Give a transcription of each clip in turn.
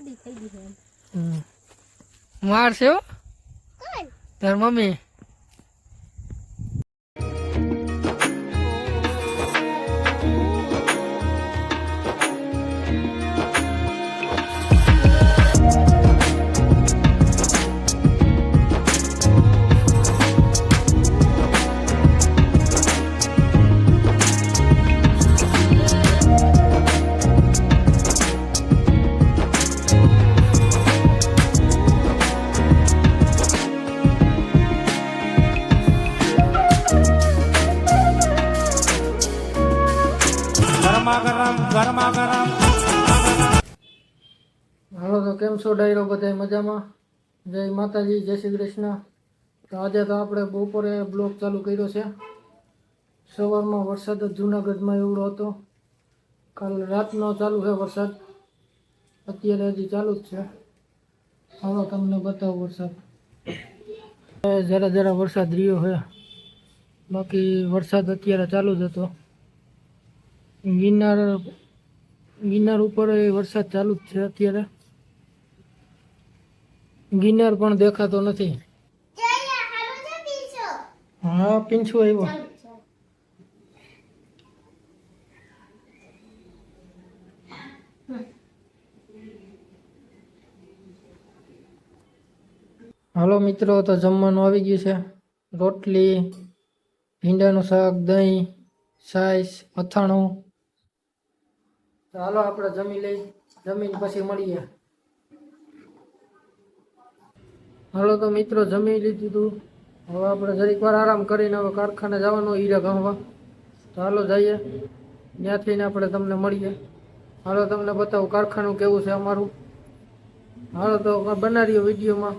જાડી થઈ ગઈ છે માર છે તાર મમ્મી ગરમા ગરમ હાલો તો કેમ છો ડાયરો બધા મજામાં જય માતાજી જય શ્રી કૃષ્ણ તો આજે તો આપણે બપોરે બ્લોગ ચાલુ કર્યો છે સવારમાં વરસાદ જ જૂનાગઢમાં એવડો હતો કાલ રાતનો ચાલુ છે વરસાદ અત્યારે હજી ચાલુ જ છે હાલો તમને બતાવો વરસાદ જરા જરા વરસાદ રહ્યો છે બાકી વરસાદ અત્યારે ચાલુ જ હતો ગિરનાર ઉપર વરસાદ ચાલુ જ છે અત્યારે ગિરનાર પણ દેખાતો નથી હા પીંછું આવ્યો હાલો મિત્રો તો જમવાનું આવી ગયું છે રોટલી ભીંડાનું શાક દહીં છાશ અથાણું તો હાલો આપણે જમી લઈ જમીન પછી મળીએ હાલો તો મિત્રો જમી લીધું હતું હવે આપણે જરીક વાર આરામ કરીને હવે કારખાને જવાનું હીરા ગામવા તો હાલો જઈએ ત્યાંથી આપણે તમને મળીએ હાલો તમને બતાવું કારખાનું કેવું છે અમારું હાલો તો બનાવીએ વિડીયોમાં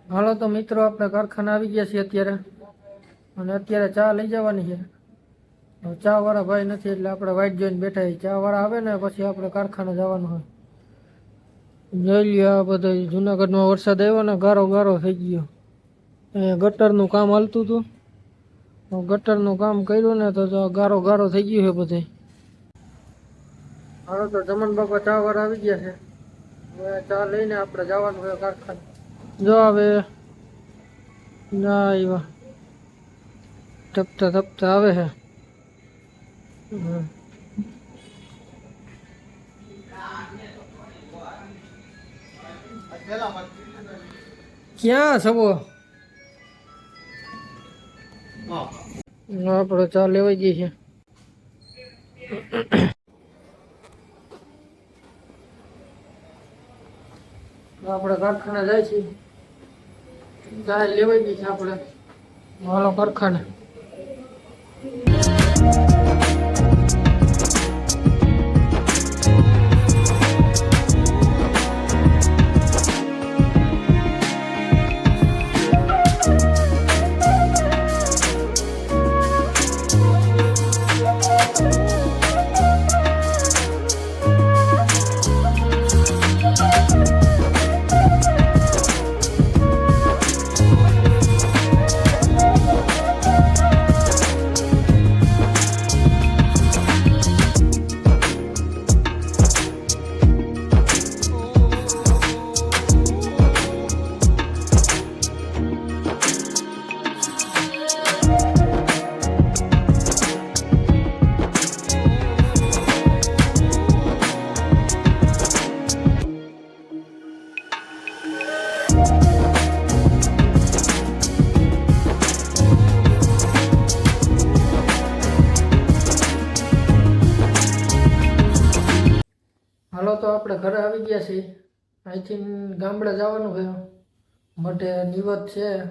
હાલો તો મિત્રો આપણે કારખાને આવી ગયા છીએ અત્યારે અને અત્યારે ચા લઈ જવાની છે ચા વાળા ભાઈ નથી એટલે આપણે વાઇટ જોઈને બેઠા છીએ ચા વાળા આવે ને પછી આપણે કારખાને જવાનું હોય જોઈ લ્યો આ બધો જુનાગઢમાં વરસાદ આવ્યો ને ગારો ગારો થઈ ગયો અહીંયા ગટરનું કામ હાલતું હતું ગટરનું કામ કર્યું ને તો ગારો ગારો થઈ ગયું છે બધે હાલો તો જમન બાપા ચા વાળા આવી ગયા છે હવે ચા લઈને આપણે જવાનું હોય કારખાને જો હવે ના આવ્યા તપતા તપતા આવે છે ક્યાં સબો આપણે ચા લેવાઈ ગઈ છે આપણે કારખાને જાય છીએ ચા લેવાઈ ગઈ છે આપણે હાલો કારખાને હાલો તો આપણે ઘરે આવી ગયા છીએ અહીંથી ગામડે જવાનું છે માટે નિવત છે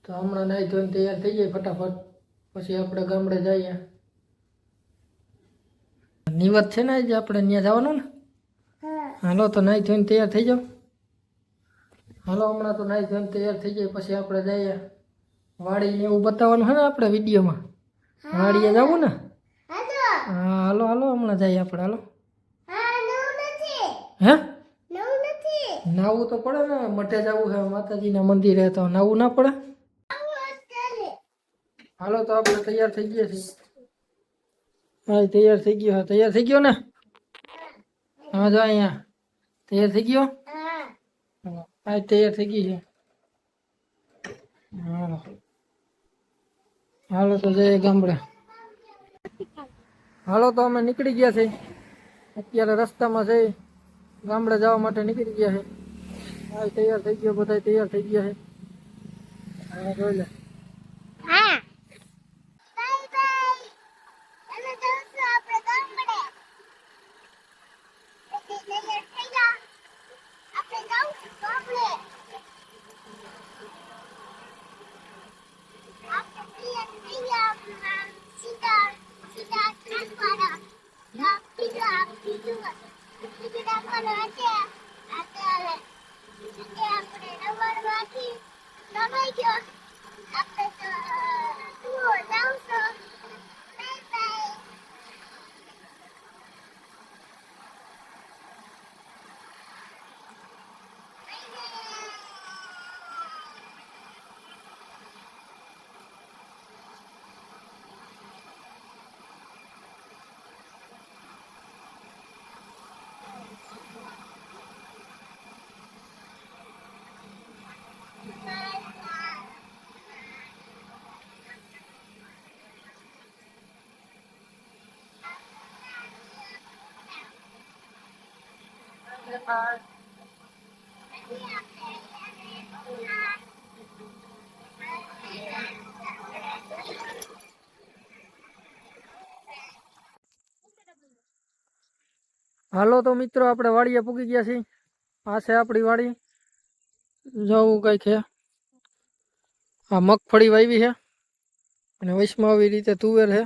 તો હમણાં નાહી ધોઈને તૈયાર થઈ જાય ફટાફટ પછી આપણે ગામડે જઈએ નિવત છે ને આજે આપણે ત્યાં જવાનું ને હાલો તો નાઈ ધોઈને તૈયાર થઈ જાઓ હાલો હમણાં તો નાઈ ધોઈને તૈયાર થઈ જાય પછી આપણે જઈએ વાડી ને એવું બતાવવાનું છે ને આપણે વિડીયોમાં વાડીએ જવું ને હા હાલો હાલો હમણાં જઈએ આપણે હાલો હે નાવું તો પડે ને મઠે જવું છે માતાજીના મંદિરે તો નાવું ના પડે હાલો તો આપણે તૈયાર થઈ ગયા છીએ હા તૈયાર થઈ ગયો તૈયાર થઈ ગયો ને હા જો અહીંયા તૈયાર થઈ ગયો હા તૈયાર થઈ ગઈ છે હાલો હાલો તો જઈએ ગામડે હાલો તો અમે નીકળી ગયા છે અત્યારે રસ્તામાં છે ગામડે જવા માટે નીકળી ગયા છે હા તૈયાર થઈ ગયો બધા તૈયાર થઈ ગયા છે હા જોઈ લે હાલો તો મિત્રો આપણે વાડીએ પૂગી ગયા છીએ આ છે આપણી વાડી જવું કઈ છે આ મગફળી વાવી છે અને વૈશમાં આવી રીતે તુવેર છે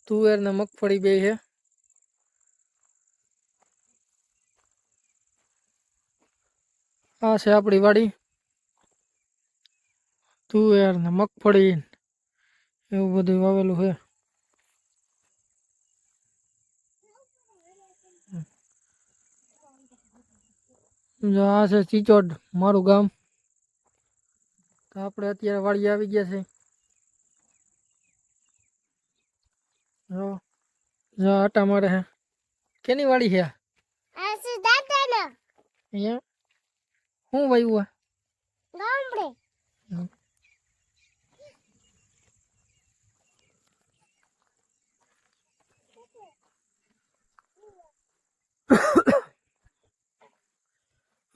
તુવેર ને મગફળી બે છે આ છે આપણી વાડી તુવેર ને મગફળી એવું બધું વાવેલું છે જો આ છે ચીચોડ મારું ગામ તો આપણે અત્યારે વાડી આવી ગયા છે જો જો આટા મારે છે કેની વાડી છે અહીંયા શું વાવ્યું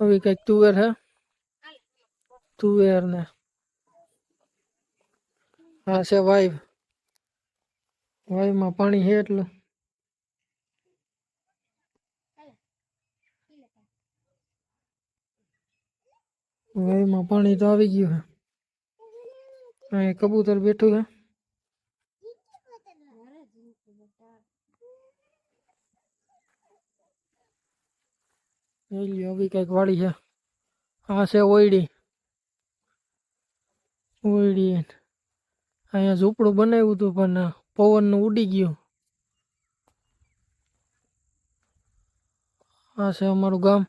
હવે કઈક તુવેર છે તુવેર ને આ છે વાઈમાં પાણી છે એટલું વાઈમાં પાણી તો આવી ગયું છે અહીં કબૂતર બેઠું છે હવે કઈક વાડી છે આ છે ઓયડી અહીંયા ઝૂંપડું બનાવ્યું હતું પણ પવનનું ઉડી ગયું આ છે અમારું ગામ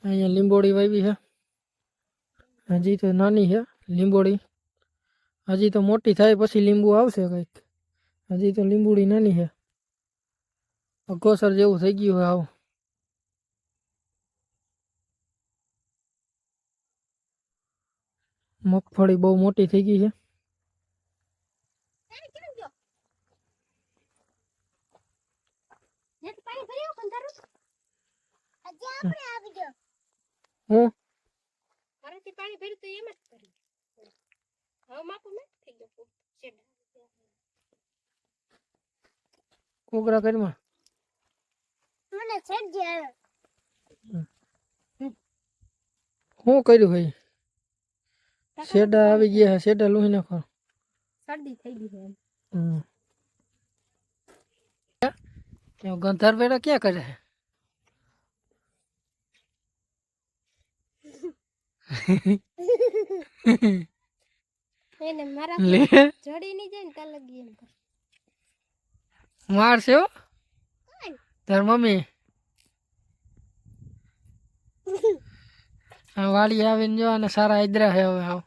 અહીંયા લીંબોડી વાવી છે હજી તો નાની છે લીંબોડી હજી તો મોટી થાય પછી લીંબુ આવશે કંઈક હજી તો લીંબોડી નાની છે અગોસર જેવું થઈ ગયું હોય આવું મગફળી બહુ મોટી થઈ ગઈ છે હું કોકરા કરીમાં શું કર્યું ભાઈ શેડા આવી ગયા છે, શેડા લોહી નાખો. શરદી થઈ ગઈ છે એમ. ગંધાર બેડા ક્યાં કરે એને મારા લે જડી ની જાય ને કાલ લગી એમ કર. મારશે હો તાર મમ્મી. આ વાડી આવીને જો અને સારા હાજરા હે હવે આવ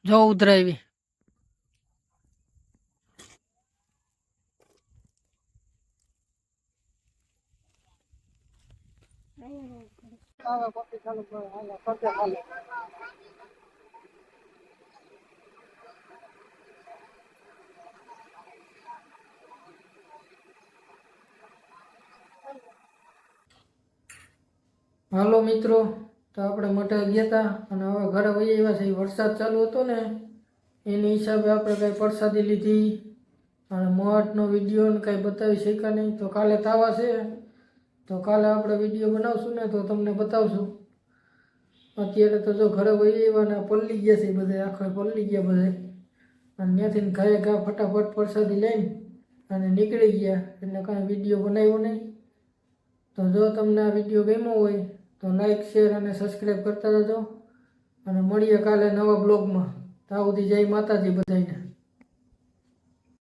જો ઉધરાવી. હાલો મિત્રો, તો આપણે મઠે ગયા હતા અને હવે ઘરે વહી આવ્યા છે. વરસાદ ચાલુ હતો ને એની હિસાબે આપણે કાંઈ પ્રસાદી લીધી અને મઠનો વિડીયો ને કાંઈ બતાવી શક્યા નહીં. તો કાલે તાવા છે તો કાલે આપણે વિડીયો બનાવશું ને તો તમને બતાવશું. અત્યારે તો જો ઘરે વહી આવ્યા ને પલળી ગયા છે બધા, આખા પલળી ગયા બધા અને ત્યાંથી ઘરે ઘા ફટાફટ પ્રસાદી લઈને અને નીકળી ગયા એટલે કાંઈ વિડીયો બનાવ્યો નહીં. તો જો તમને આ વિડીયો ગમ્યો હોય તો લાઈક શેર અને સબસ્ક્રાઈબ કરતા રહેજો અને મળીએ કાલે નવા બ્લોગમાં. ત્યાં સુધી જય માતાજી બધાને.